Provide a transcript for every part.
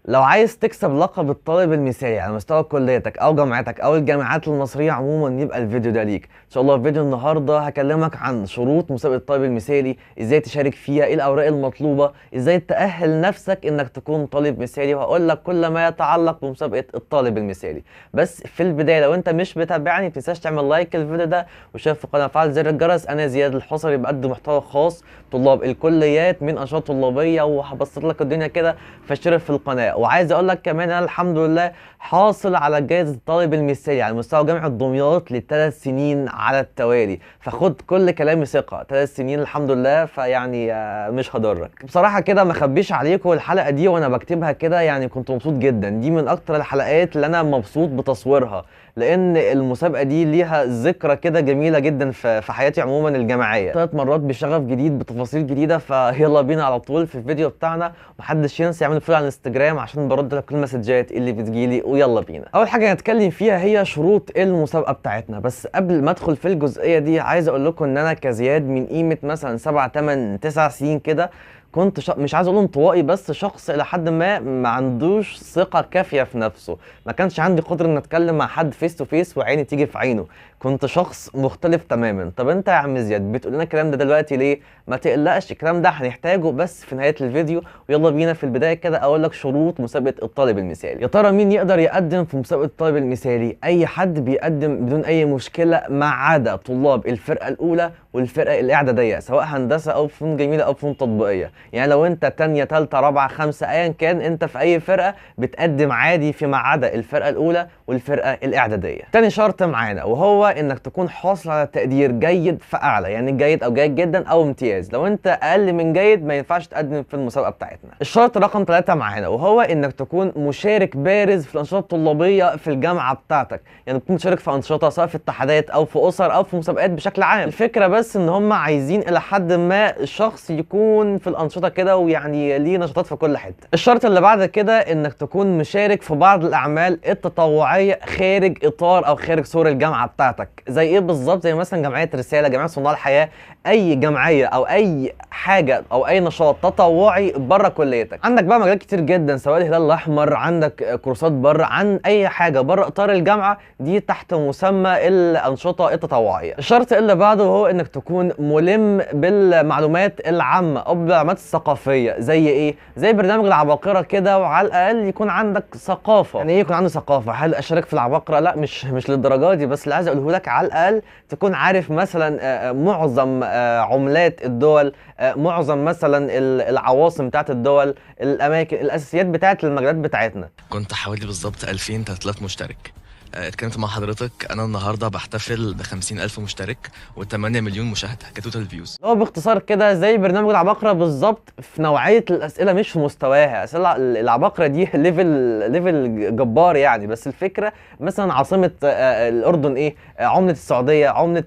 لو عايز تكسب لقب الطالب المثالي على مستوى كليتك او جامعتك او الجامعات المصريه عموما، يبقى الفيديو ده ليك ان شاء الله. في فيديو النهارده هكلمك عن شروط مسابقه الطالب المثالي، ازاي تشارك فيها، ايه الاوراق المطلوبه، ازاي تأهل نفسك انك تكون طالب مثالي، وهقول لك كل ما يتعلق بمسابقه الطالب المثالي. بس في البدايه لو انت مش متابعني ما تنساش تعمل لايك الفيديو ده وشارك في القناه وفعل زر الجرس. انا زياد الحصري بقدم محتوى خاص طلاب الكليات من انشطه طلابيه، وهبسط لك الدنيا كده، فاشترك في القناه. وعايز اقول لك كمان انا الحمد لله حاصل على جائزه الطالب المثالي على مستوى جامعه دمياط لثلاث سنين على التوالي، فخد كل كلامي ثقه، 3 سنين الحمد لله. فيعني مش هضرك بصراحه كده، ما اخبيش عليكم الحلقه دي وانا بكتبها كده يعني كنت مبسوط جدا. دي من اكتر الحلقات اللي انا مبسوط بتصويرها، لان المسابقه دي ليها ذكرى كده جميله جدا في حياتي عموما الجامعيه. 3 مرات بشغف جديد بتفاصيل جديده، فيلا بينا على طول في الفيديو بتاعنا. محدش ينسى يعمل فولو على الانستجرام عشان برد لك كل المسجات اللي بتجيلي. ويلا بينا. اول حاجه هنتكلم فيها هي شروط المسابقه بتاعتنا. بس قبل ما ادخل في الجزئيه دي عايز اقول لكم ان انا كزياد من قيمه مثلا 7 8 9 سنين كده كنت مش عايز اقول انطوائي، بس شخص الى حد ما عندوش ثقه كافيه في نفسه. ما كانش عندي قدره ان اتكلم مع حد فيس تو فيس وعيني تيجي في عينه. كنت شخص مختلف تماما. طب انت يا عم زياد بتقول لنا الكلام ده دلوقتي ليه؟ ما تقلقش، الكلام ده هنحتاجه بس في نهايه الفيديو. ويلا بينا في البدايه كده اقول لك شروط مسابقه الطالب المثالي. يا ترى مين يقدر يقدم في مسابقه الطالب المثالي؟ اي حد بيقدم بدون اي مشكله، ما عدا طلاب الفرقه الاولى والفرقه الاعداديه، سواء هندسه او فنون جميله او فنون تطبيقيه. يعني لو انت تانية تالتة رابعة خمسة ايا كان انت في اي فرقة بتقدم عادي، فيما عدا الفرقة الاولى والفرقة الاعدادية. تاني شرط معانا وهو انك تكون حاصل على تقدير جيد فاعلى، يعني جيد او جيد جدا او امتياز. لو انت اقل من جيد ما ينفعش تقدم في المسابقة بتاعتنا. الشرط رقم 3 معانا وهو انك تكون مشارك بارز في الانشطة الطلابية في الجامعة بتاعتك، يعني تكون مشارك في انشطة سواء في اتحادات او في اسر او في مسابقات بشكل عام. الفكرة بس ان هم عايزين الى حد ما الشخص يكون في الانشطة كده ويعني ليه نشاطات في كل حته. الشرط اللي بعد كده انك تكون مشارك في بعض الاعمال التطوعيه خارج اطار او خارج سور الجامعه بتاعتك. زي ايه بالظبط؟ زي مثلا جمعيه رساله، جمعيه صناع الحياه، اي جمعيه او اي حاجه او اي نشاط تطوعي بره كليتك. عندك بقى مجالات كتير جدا، سواء الهلال الاحمر، عندك كورسات بره، عن اي حاجه بره اطار الجامعه دي تحت مسمى الانشطه التطوعيه. الشرط اللي بعده هو انك تكون ملم بالمعلومات العامه او بالمعلومات الثقافيه. زي ايه؟ زي برنامج العباقرة كده، وعلى الاقل يكون عندك ثقافة. يعني ايه يكون عندي ثقافة؟ هل اشارك في العباقرة؟ لا، مش للدرجة دي، بس اللي عايز اقوله لك على الاقل تكون عارف مثلا معظم عملات الدول، معظم مثلا العواصم بتاعت الدول، الاماكن، الاساسيات بتاعت المجالات بتاعتنا. كنت حوالي بالظبط 2000 3000 مشترك. اتكلمت مع حضرتك، انا النهارده بحتفل ب50,000 مشترك و8 مليون مشاهده كتوتال فيوز. هو باختصار كده زي برنامج العباقرة بالظبط في نوعية الأسئلة مش في مستواها. أسئلة العباقرة دي ليفل جبار يعني. بس الفكرة مثلا عاصمة الأردن إيه، عملة السعودية، عملة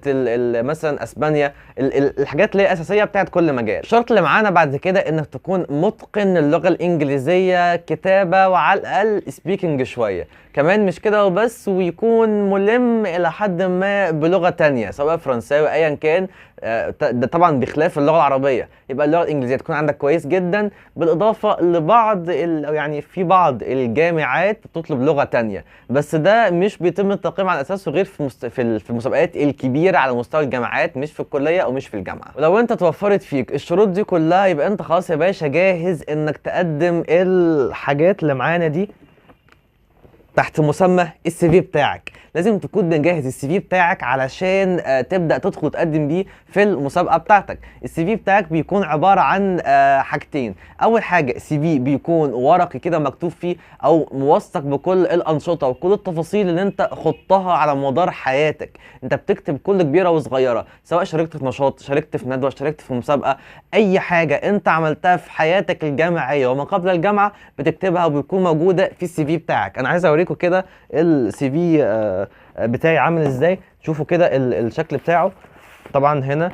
مثلا أسبانيا، الحاجات اللي هي أساسية بتاعت كل مجال. الشرط اللي معانا بعد كده إنك تكون متقن اللغة الإنجليزية كتابة، وعلى الأقل سبيكنج شوية كمان. مش كده وبس، ويكون ملم الى حد ما بلغه تانية سواء فرنساوي ايا كان. ده طبعا بخلاف اللغه العربيه. يبقى اللغه الانجليزيه تكون عندك كويس جدا، بالاضافه لبعض يعني في بعض الجامعات بتطلب لغه تانية، بس ده مش بيتم التقييم على اساسه غير في المسابقات الكبيره على مستوى الجامعات، مش في الكليه او مش في الجامعه. ولو انت توفرت فيك الشروط دي كلها يبقى انت خلاص يا باشا جاهز انك تقدم الحاجات اللي معانا دي تحت مسمى السي في بتاعك. لازم تكون مجهز السي في بتاعك علشان تبدا تدخل تقدم بيه في المسابقه بتاعتك. السي في بتاعك بيكون عباره عن حاجتين. اول حاجه سي في بيكون ورقي كده مكتوب فيه او موثق بكل الانشطه وكل التفاصيل اللي انت خضتها على مدار حياتك. انت بتكتب كل كبيره وصغيره، سواء شاركت في نشاط، شاركت في ندوه، شاركت في مسابقه، اي حاجه انت عملتها في حياتك الجامعيه وما قبل الجامعه بتكتبها وبتكون موجوده في السي في بتاعك. انا عايز اوريكم كده السي في بتاعي عامل ازاي. شوفوا كده الشكل بتاعه. طبعا هنا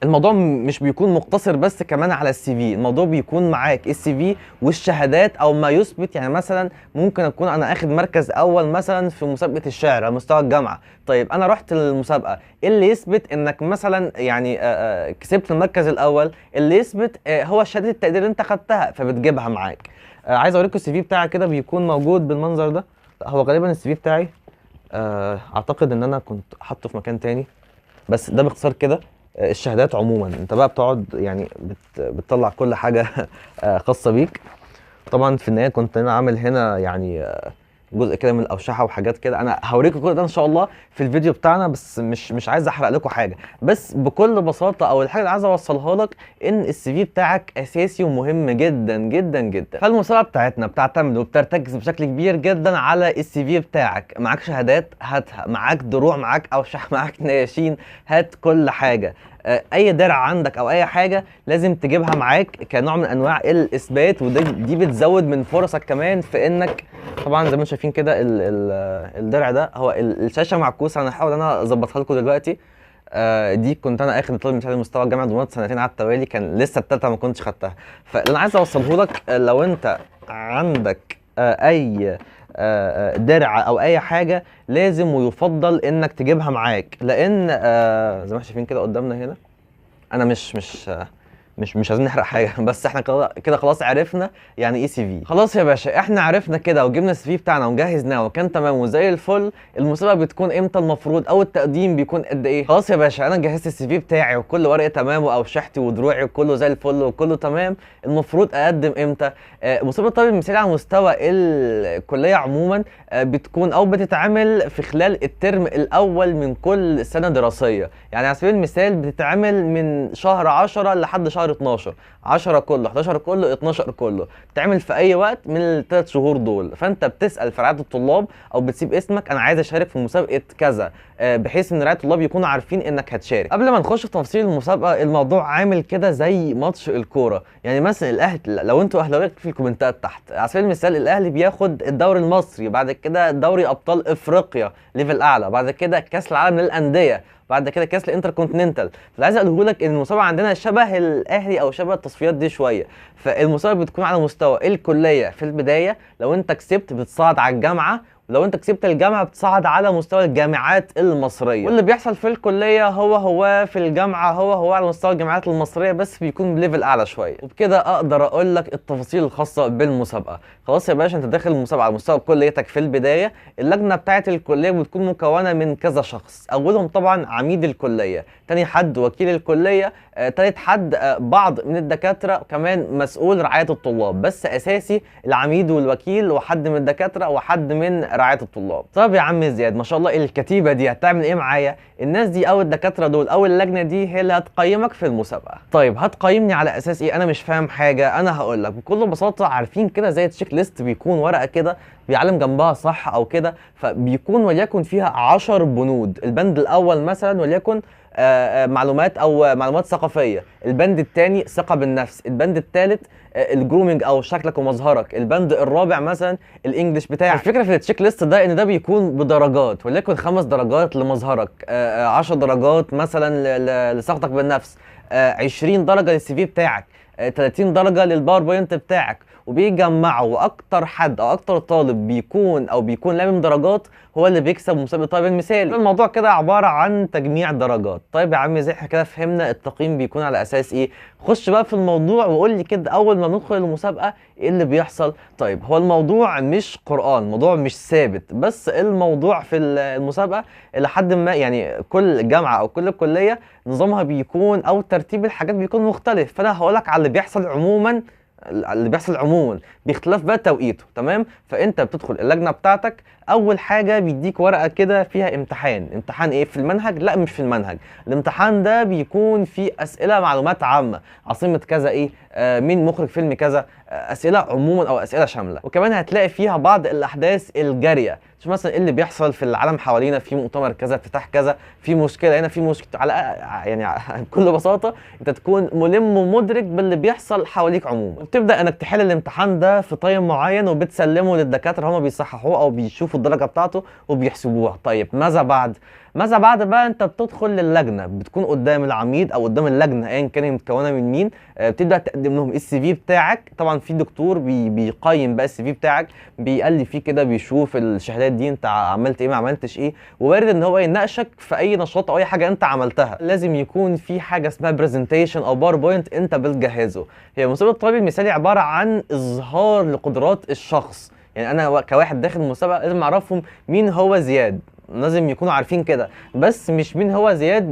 الموضوع مش بيكون مقتصر بس كمان على السي في، الموضوع بيكون معاك السي في والشهادات او ما يثبت. يعني مثلا ممكن اكون انا اخد مركز اول مثلا في مسابقه الشعر على مستوى الجامعه. طيب انا رحت للمسابقه، ايه اللي يثبت انك مثلا يعني كسبت المركز الاول؟ اللي يثبت هو شهاده التقدير اللي انت خدتها، فبتجيبها معاك. عايز اوريكم السي في بتاعي كده، بيكون موجود بالمنظر ده. لا هو غالبا السي في بتاعي اعتقد ان انا كنت حاطه في مكان تاني، بس ده باختصار كده. الشهادات عموما انت بقى بتقعد يعني بتطلع كل حاجه خاصه بيك. طبعا في النهايه كنت انا عامل هنا يعني جزء كده من الاوشحه وحاجات كده. انا هوريكم كل ده ان شاء الله في الفيديو بتاعنا، بس مش عايز احرق لكم حاجه. بس بكل بساطه او الحاجه اللي عايز اوصلها لك ان السي في بتاعك اساسي ومهم جدا جدا جدا. فالمسابقه بتاعتنا بتعتمد وبترتكز بشكل كبير جدا على السي في بتاعك. معاك شهادات هاتها، معاك دروع، معاك اوشحه، معاك نياشين، هات كل حاجه. اي درع عندك او اي حاجه لازم تجيبها معاك كنوع من انواع الاثبات، ودي بتزود من فرصك كمان في انك طبعا زي ما انتم شايفين كده الدرع ده هو الشاشه معكوسه. انا هحاول انا اظبطها لكم دلوقتي. دي كنت انا اخر طالب مثالي مستوى الجامعه دمياط سنتين على التوالي، كان لسه الثالثه ما كنتش خدتها. فاللي انا عايز اوصله لك لو انت عندك اي درع او اي حاجه لازم ويفضل انك تجيبها معاك، لان زي ما احنا شايفين كده قدامنا هنا. انا مش عايزين نحرق حاجه بس احنا كده خلاص عرفنا يعني ايه سي في. خلاص يا باشا احنا عرفنا كده وجبنا السي في بتاعنا وجهزناه وكان تمام وزي الفل. المسابقه بتكون امتى المفروض او التقديم بيكون قد ايه؟ خلاص يا باشا انا جهزت السي في بتاعي وكل ورقه تمام واوشحتي ودروعي وكله زي الفل وكله تمام. المفروض اقدم امتى؟ مسابقه الطالب المثالي على مستوى الكليه عموما بتكون او بتتعمل في خلال الترم الاول من كل سنه دراسيه. يعني على سبيل المثال بتتعمل من شهر 10 لحد شهر 12، 10 كله، 11 كله، 12 كله. بتتعمل في اي وقت من الثلاث شهور دول. فانت بتسال في رعايه الطلاب او بتسيب اسمك انا عايز اشارك في مسابقه كذا، بحيث ان رعايه الطلاب يكونوا عارفين انك هتشارك. قبل ما نخش في تفاصيل المسابقه، الموضوع عامل كده زي ماتش الكوره. يعني مثلا الاهلي، لو انتوا اهلاويه في الكومنتات تحت، على سبيل المثال الاهلي بياخد الدوري المصري، بعد كده دوري ابطال افريقيا ليفل اعلى، بعد كده كاس العالم للانديه، بعد كده كاس الانتركونتيننتال. فاللي عايز اقوله لك ان المسابقه عندنا شبه الاهلي او شبه التصفيات دي شويه. فالمسابقه بتكون على مستوى الكليه في البدايه، لو انت كسبت بتصعد على الجامعه، ولو انت كسبت الجامعه بتصعد على مستوى الجامعات المصريه. واللي بيحصل في الكليه هو في الجامعه هو على مستوى الجامعات المصريه، بس بيكون بليفل اعلى شويه. وبكده اقدر اقول لك التفاصيل الخاصه بالمسابقه. خلاص يا باشا انت داخل المسابقه على مستوى كليتك في البدايه. اللجنه بتاعه الكليه بتكون مكونه من كذا شخص، اولهم طبعا عميد الكليه، تاني حد وكيل الكليه، تالت حد بعض من الدكاتره، كمان مسؤول رعايه الطلاب. بس اساسي العميد والوكيل وحد من الدكاتره وحد من رعايه الطلاب. طب يا عم زياد ما شاء الله الكتيبه دي هتعمل ايه معايا؟ الناس دي او الدكاتره دول او اللجنه دي هي اللي هتقيمك في المسابقه. طيب هتقيمني على اساس ايه؟ انا مش فاهم حاجه. انا هقول لك بكل بساطه. عارفين كده زي التشيك ليست، بيكون ورقه كده بيعلم جنبها صح او كده، فبيكون وليكن فيها 10 بنود. البند الاول مثلا وليكن معلومات او معلومات ثقافيه، البند الثاني ثقه بالنفس، البند الثالث الجرومينج او شكلك ومظهرك، البند الرابع مثلا الانجليش بتاعك. الفكره في التشيك ليست ده ان ده بيكون بدرجات، وليكن 5 درجات لمظهرك، 10 درجات مثلا لثقتك بالنفس، 20 درجه للسي في بتاعك، 30 درجه للباوربوينت بتاعك، وبيجمعوا. واكتر حد او اكتر طالب بيكون لامم درجات هو اللي بيكسب مسابقه الطالب المثالي. الموضوع كده عباره عن تجميع درجات. طيب يا عم زي احنا كده فهمنا التقييم بيكون على اساس ايه. خش بقى في الموضوع وقول لي كده اول ما ندخل المسابقه ايه اللي بيحصل. طيب هو الموضوع مش قرآن، الموضوع مش ثابت، بس الموضوع في المسابقه الى حد ما يعني كل جامعه او كل كليه نظامها بيكون او ترتيب الحاجات بيكون مختلف. فانا هقول لك على اللي بيحصل عموما. باختلاف بقى توقيته، تمام؟ فانت بتدخل اللجنه بتاعتك، اول حاجه بيديك ورقه كده فيها امتحان ايه في المنهج؟ لا مش في المنهج. الامتحان ده بيكون فيه اسئله معلومات عامه، عاصمه كذا ايه، مين مخرج فيلم كذا، اسئله عموما او اسئله شامله. وكمان هتلاقي فيها بعض الاحداث الجاريه، شوف مثلا ايه اللي بيحصل في العالم حوالينا، في مؤتمر كذا، افتتاح كذا، في مشكله هنا، في مشكله على يعني بكل بساطه انت تكون ملم ومدرك باللي بيحصل حواليك عموما. وبتبدا انك تحل الامتحان ده في تايم معين وبتسلمه للدكاتره، هم بيصححوه او بيشوفوا الدرجه بتاعته وبيحسبوها. طيب ماذا بعد بقى؟ انت بتدخل للجنه، بتكون قدام العميد او قدام اللجنه ايا كان هي متكونه من مين. بتبدا تقدم لهم السي في بتاعك. طبعا في دكتور بيقيم بقى السي في بتاعك، بيقلب فيه كده، بيشوف الشهادات دي انت عملت ايه ما عملتش ايه، ووارد ان هو يناقشك في اي نشاط او اي حاجه انت عملتها. لازم يكون في حاجه اسمها برزنتيشن او باوربوينت انت بتجهزه. هي مسابقه الطالب المثالي المثالي عباره عن اظهار لقدرات الشخص. يعني انا كواحد داخل المسابقه لازم اعرفهم مين هو زياد، لازم يكونوا عارفين كده، بس مش مين هو زياد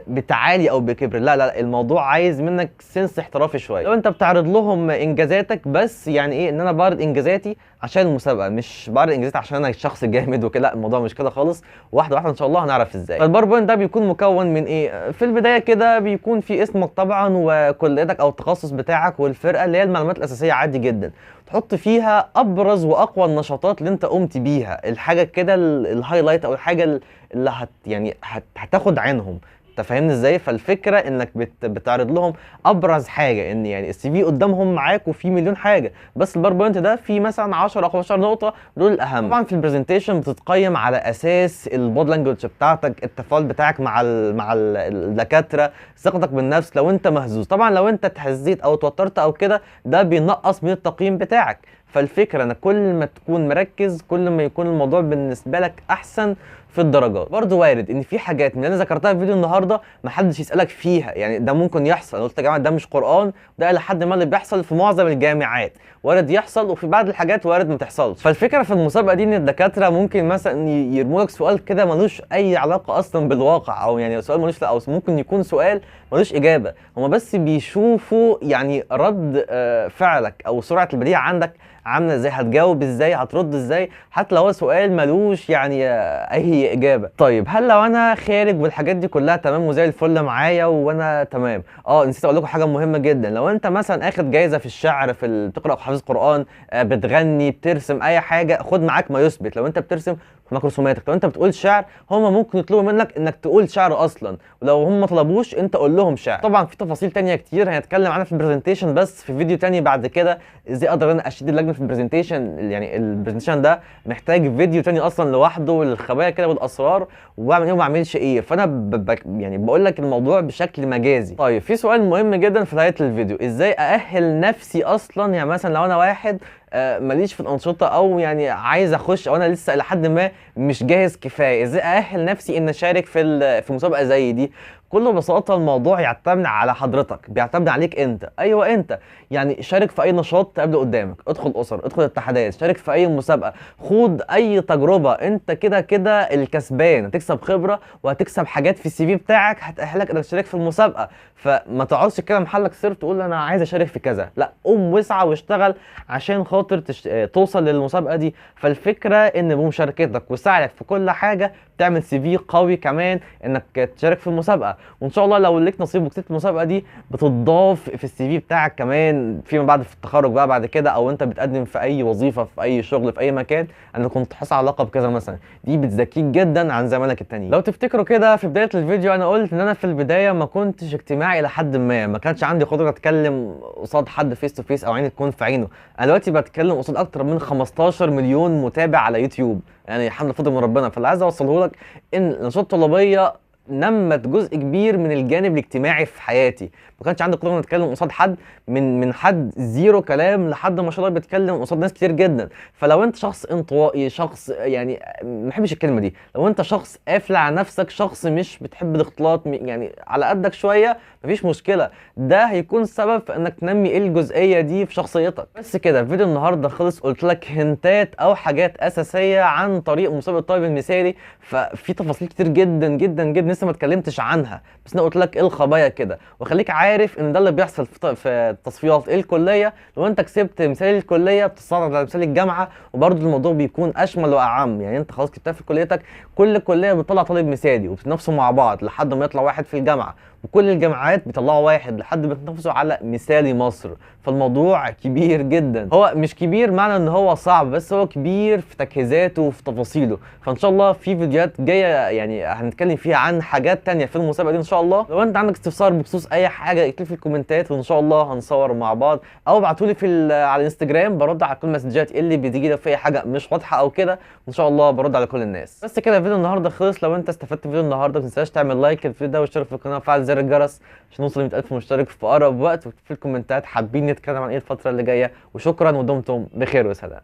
بتعالي او بكبر، لا لا لا، الموضوع عايز منك سنس احترافي شويه. لو انت بتعرض لهم انجازاتك بس، يعني ايه ان انا بعرض انجازاتي عشان المسابقه، مش بعرض انجازاتي عشان انا شخص جامد وكده، لا الموضوع مش كده خالص. واحده واحده ان شاء الله هنعرف ازاي. فالباوربوينت ده بيكون مكون من ايه؟ في البدايه كده بيكون في اسمك طبعا وكليتك او التخصص بتاعك والفرقه، اللي هي المعلومات الاساسيه عادي جدا. تحط فيها ابرز واقوى النشاطات اللي انت قمت بيها، الحاجه كده الهايلايت او الحاجه اللي هتاخد عنهم. انت فاهمني ازاي؟ فالفكره انك بتعرض لهم ابرز حاجه، ان يعني السي في قدامهم معاك وفي مليون حاجه، بس الباوربوينت ده فيه مثلا 10 او 15 نقطه دول الاهم. طبعا في البرزنتيشن بتتقيم على اساس البودي لانجوج بتاعتك، التفاعل بتاعك مع الدكاتره، ثقتك بالنفس. لو انت مهزوز، طبعا لو انت اتهزيت او اتوترت او كده ده بينقص من التقييم بتاعك. فالفكره ان كل ما تكون مركز كل ما يكون الموضوع بالنسبه لك احسن في الدرجات. برضه وارد ان في حاجات من اللي انا ذكرتها في فيديو النهارده ما حدش يسالك فيها، يعني ده ممكن يحصل. انا قلت يا جماعه ده مش قران، ده لحد ما اللي بيحصل في معظم الجامعات، وارد يحصل وفي بعض الحاجات وارد ما تحصلش. فالفكره في المسابقه دي ان الدكاتره ممكن مثلا يرموا لك سؤال كده ملوش اي علاقه اصلا بالواقع، او يعني سؤال ملوش، لا، او ممكن يكون سؤال ملوش اجابه، هم بس بيشوفوا يعني رد فعلك او سرعه البديهه عندك عامله ازاي، هتجاوب ازاي، هترد ازاي، حتى لو هو سؤال ملوش يعني اي اجابه. طيب هل لو انا خارج والحاجات دي كلها تمام وزي الفل معايا وانا تمام، نسيت اقول لكم حاجه مهمه جدا. لو انت مثلا اخد جايزه في الشعر، بتقرا حافظ قران، بتغني، بترسم، اي حاجه، خد معاك ما يثبت. لو انت بترسم معاك رسوماتك، لو انت بتقول شعر هم ممكن يطلبوا منك انك تقول شعر اصلا، ولو هم ما طلبوش انت قول لهم شعر. طبعا في تفاصيل تانية كتير هنتكلم عنها في البرزنتيشن، بس في فيديو تاني بعد كده ازاي اقدر انا اشيد اللجنه في البرزنتيشن. يعني البرزنتيشن ده محتاج فيديو تاني اصلا لوحده للخبايا كده والاسرار، واعمل ايه وما اعملش ايه. فانا يعني بقول لك الموضوع بشكل مجازي. طيب في سؤال مهم جدا في نهايه الفيديو، ازاي ااهل نفسي اصلا؟ يعني مثلا لو انا واحد ماليش في الانشطه، او يعني عايز اخش، او انا لسه الى حد ما مش جاهز كفايه، ازاي ااهل نفسي ان اشارك في مسابقه زي دي؟ بكل بساطه الموضوع يعتمد على حضرتك، بيعتمد عليك انت. ايوه انت يعني شارك في اي نشاط تقابله قدامك، ادخل اسر، ادخل اتحادات، شارك في اي مسابقه، خوض اي تجربه. انت كده كده الكسبان، هتكسب خبره وهتكسب حاجات في السي في بتاعك هتاهلك انك تشارك في المسابقه. فما تقعدش كده محلك سر تقول انا عايز اشارك في كذا، لا، قوم واسعى واشتغل عشان خاطر توصل للمسابقه دي. فالفكره ان بمشاركتك وسعيك في كل حاجه تعمل سي في قوي كمان انك تشارك في المسابقه، وان شاء الله لو ليك نصيب وكسبت المسابقه دي بتضاف في السي في بتاعك كمان فيما بعد في التخرج بقى بعد كده، او انت بتقدم في اي وظيفه في اي شغل في اي مكان، انا كنت حاصل على لقب كذا مثلا، دي بتزكيك جدا عن زمانك التانيين. لو تفتكروا كده في بدايه الفيديو انا قلت ان انا في البدايه ما كنتش اجتماعي الى حد ما كانش عندي قدره اتكلم قصاد حد فيس تو فيس او عيني تكون في عينه. انا دلوقتي بتكلم قصاد اكتر من 15 مليون متابع على يوتيوب، يعني حمد فضل من ربنا. فاللي عايز اوصله لك ان الانشطه الطلابيه نمت جزء كبير من الجانب الاجتماعي في حياتي. ما كانش عندي قدره اتكلم قصاد حد من حد زيرو كلام لحد ما شاء الله بيتكلم قصاد ناس كتير جدا. فلو انت شخص انطوائي، شخص يعني ما بحبش الكلمه دي، لو انت شخص قافل على نفسك، شخص مش بتحب الاختلاط، يعني على قدك شويه، مفيش مشكله، ده هيكون سبب في انك تنمي الجزئيه دي في شخصيتك. بس كده فيديو النهارده خلص، قلت لك هنتات او حاجات اساسيه عن طريق مسابقه الطالب المثالي. ففي تفاصيل كتير جدا جدا جدا لسه ما اتكلمتش عنها، بس انا قلت لك ايه الخبايا كده، وخليك عارف ان ده اللي بيحصل في تصفيات الكليه. لو انت كسبت مثال الكليه بتصعد على مثال الجامعه، وبرده الموضوع بيكون اشمل واعم. يعني انت خلاص كتبت في كليتك، كل كليه بتطلع طالب مثالي وبتنافسوا مع بعض لحد ما يطلع واحد في الجامعه، وكل الجامعات بيطلعوا واحد لحد ما بيتنافسوا على مثالي مصر. فالموضوع كبير جدا، هو مش كبير معنى ان هو صعب، بس هو كبير في تجهيزاته وفي تفاصيله. فان شاء الله في فيديوهات جايه يعني هنتكلم فيها عن حاجات تانية في المسابقه دي ان شاء الله. لو انت عندك استفسار بخصوص اي حاجه اكتب في الكومنتات وان شاء الله هنصور مع بعض، او ابعتولي على الانستجرام، برد على كل المسجات اللي بتيجي لو في اي حاجه مش واضحه او كده، وان شاء الله برد على كل الناس. بس كده فيديو النهارده خلص. لو انت استفدت من فيديو النهارده ما تنساش تعمل لايك للفيديو ده واشترك في القناه وفعل زر الجرس عشان نوصل ل 100,000 مشترك في اقرب وقت، واكتب في الكومنتات حابين نتكلم عن ايه الفتره اللي جايه. وشكرا ودمتم بخير وسلام.